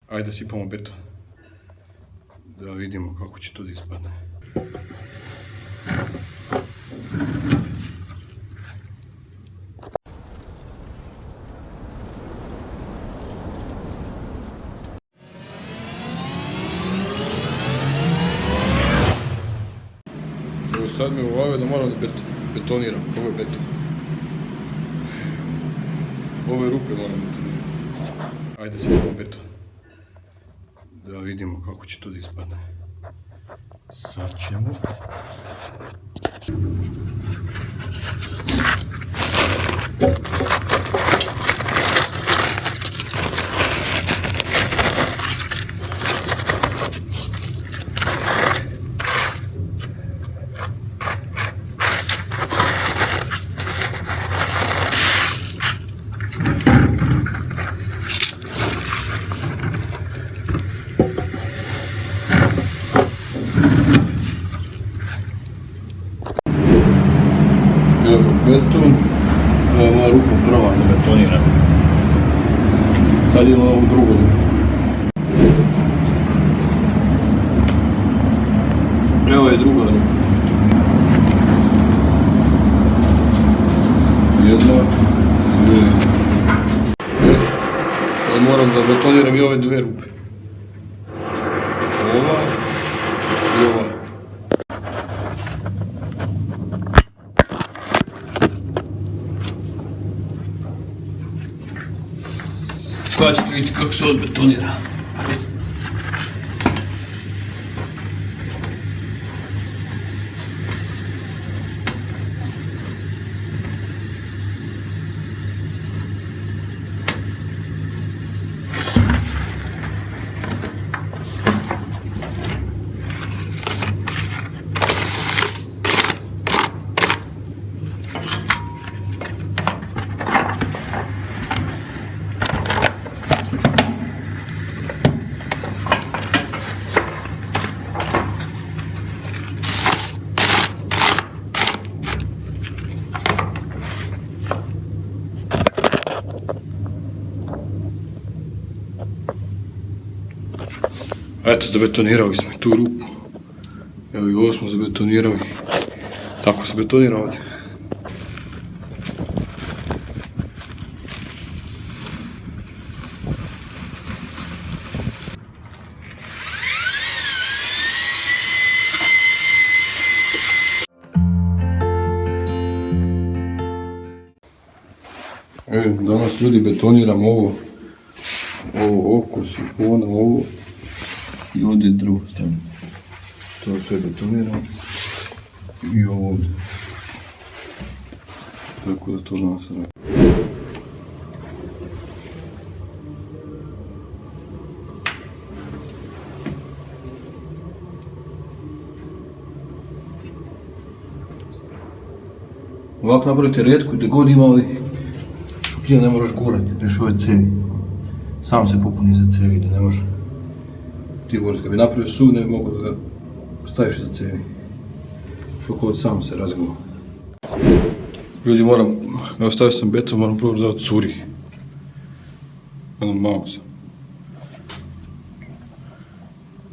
Ajde sipamo beton. Da vidimo kako će to da ispadne. Evo sad mi uvalio da moram da betoniram. Ovo je beton. Ove rupe moram betonirati. Ajde sipamo beton. Da vidimo kako će to da ispadne. Sad ćemo. Beton, ovo je moja rupa prva za betoniranje. Sad idemo na ovu drugu rupu. Evo je druga rupa. Jedna, dvije. Sad moram za betoniram i ove dve rupe. Ova i ova. Sad ćete vidjeti kako se odbetonira. Eto, zabetonirali smo tu rupu. Evo i ovo smo zabetonirali. Tako se betonira ovdje. Evo, danas ljudi betoniramo ovo oko sifona, ovo. I ovdje je drugo strane. To sve betoniramo. I ovo ovdje. Tako da to danas radi. Ovako napravite retku gdje god ima ovih šupljina ne moraš gurati, neš ove cevi. Sam se popuni za cevi, da ne može. Ti govoriš, kad bi napravio sug, ne bi mogao da ga staviš za cevi. Šokolad sam se razgao. Ljudi, evo stavio sam beton, moram prvo da curi. Malo sam.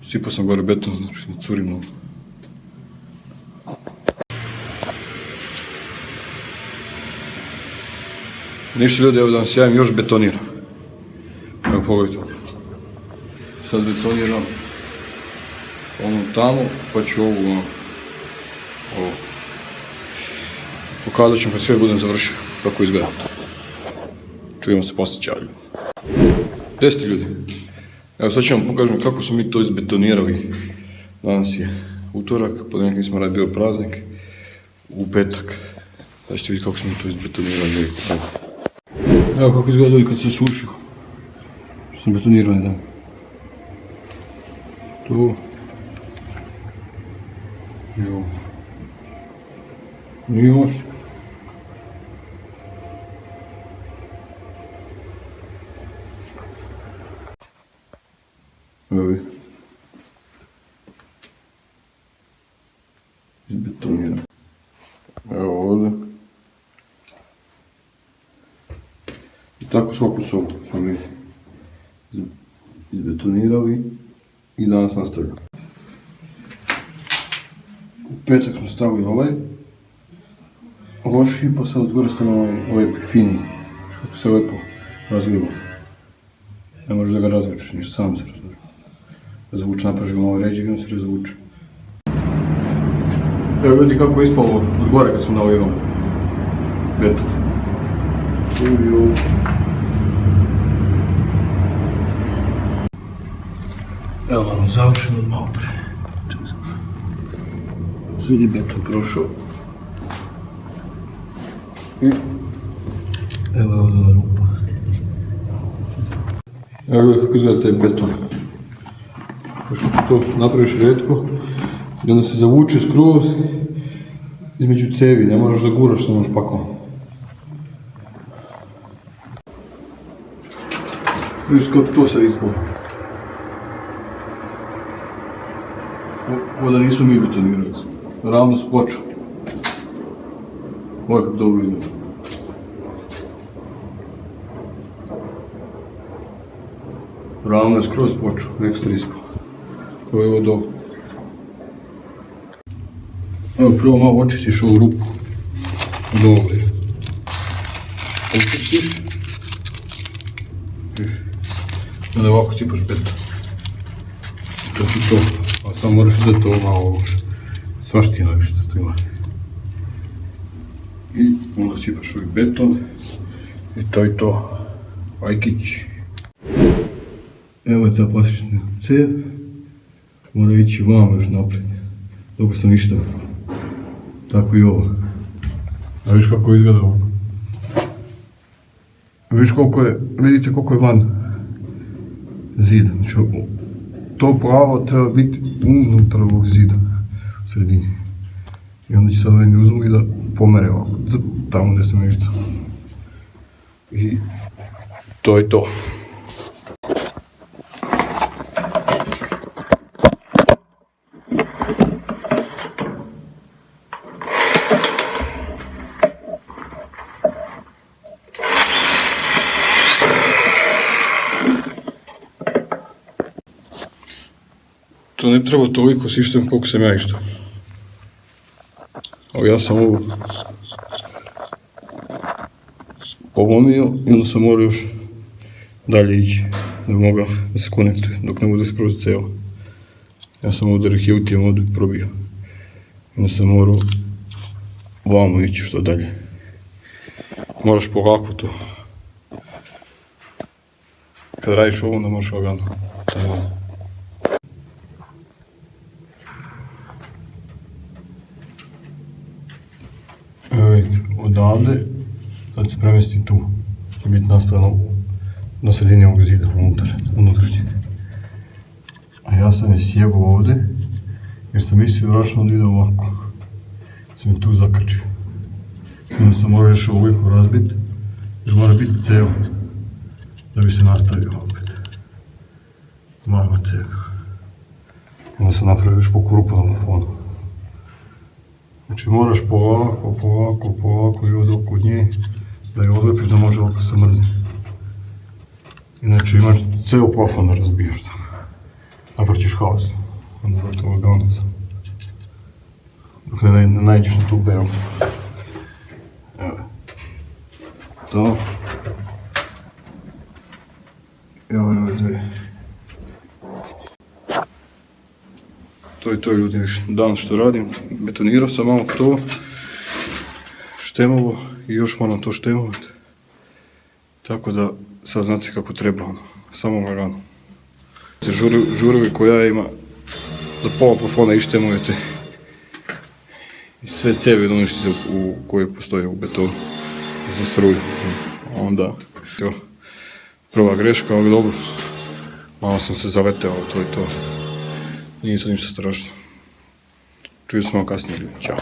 Sipao sam gore beton, znači ne curi mnogo. Ništa ljudi, evo da vam se javim, još betoniram. Evo pogledajte. Sad betoniram ono tamo, pa ću ovo. Pokazat ću kad sve budem završio, kako izgleda. Čujemo se poslije, čao ljudi. Gdje ste ljudi? Evo sad ću vam pokažem kako smo mi to izbetonirali. Danas je utorak, ponedjeljak smo radili bio praznik. U petak. Sad ćete vidjeti kako smo to izbetonirali. Evo kako izgleda ljudi kad se sušio. Što sam betonirali dan. Tu. I ovo. I još. Evo vi. Izbetoniram. Evo ovdje. I tako svaku sobu smo mi izbetonirali i danas nastavljamo. U petak smo stavili ovaj loši, pa sad od gore stavimo ovaj fini, kako se lepo razliva. Ne možeš da ga razvučeš, ništa, sam se razvuče. Razvuče, napraviš ga malo ređe i on se razvuče. Evo ljudi kako je ispalo od gore kad smo nalivali beton. Evo vam završeno od malo pre. Svi je beton prošao. I evo je ovdje rupa. Evo gledaj kako izgleda taj beton. Pošto to napraviš retko i onda se zavuče skroz između cevi, ne možeš da guraš samo špakom. Vidiš kako to sad ispalo. Ovo da nismo mi betonirali. Ravno s pločom. Ovo je kako dobro izgleda. Ravno je skroz ploču, ekstra ispalo. Ovo je ovo dole. Evo prvo malo očistiš ovu rupu. Od ovdje. Očistiš. Onda ovako sipaš beton. To ti to. A samo moraš da to malo svaština što tu ima. I onda sipaš ovaj beton. I to je to. Ajkić. Evo je ta plastična cev. Mora ići vamo još naprijed. Dok sam ništa. Tako i ovo. A viš kako izgleda ovo. Viš koliko je, vidite koliko je van zida. Znači, to plavo treba biti unutar ovog zida. U sredini. I onda će sad ovaj uzmu i da pomere ovako. Tamo gdje sam ništa. I to je to. To ne treba toliko sištem koliko sam ja išto. Evo ja sam ovo polomio i onda sam morao još dalje ići da bi mogao da se konektuje dok ne bude skroz cijelo. Ja sam ovdje rekiltijem ovdje probio. Onda sam morao vamo ići što dalje. Moraš polako to. Kad radiš ovo onda možeš lagano. Odavde, sad se premesti tu, će biti naspravno na sredini ovog zida, unutrašnjeg. A ja sam je sjebao ovdje, jer sam mislio vračno da ide ovako. Sam je tu zakačio. I onda sam morao još ovoliko razbiti, jer mora biti ceo, da bi se nastavio opet. Mama cega. Onda sam napravio još po rupu na fonu. Znači moraš polako i ovdje oko nje, da je odlepiš da može ovako se mrdne. Inače imaš ceo plafon da razbijaš tamo. Napraćiš haos. Onda zato lagano sam. Dok ne nađeš na tu belu. Evo. To. Evo je ove dve. To je to ljudi, danas što radim, betonirao sam malo to, štemovo i još moram to štemovati. Tako da sad znate kako treba, samo lagano. Žurovi koja ima, da pola plafona ištemujete i sve cevi uništite koje postoje u betonu za struju. Onda, prva greška, ali dobro, malo sam se zaleteo, to je to. Nije to ništa strašno. Čuju se malo kasnije ljudi. Ćao.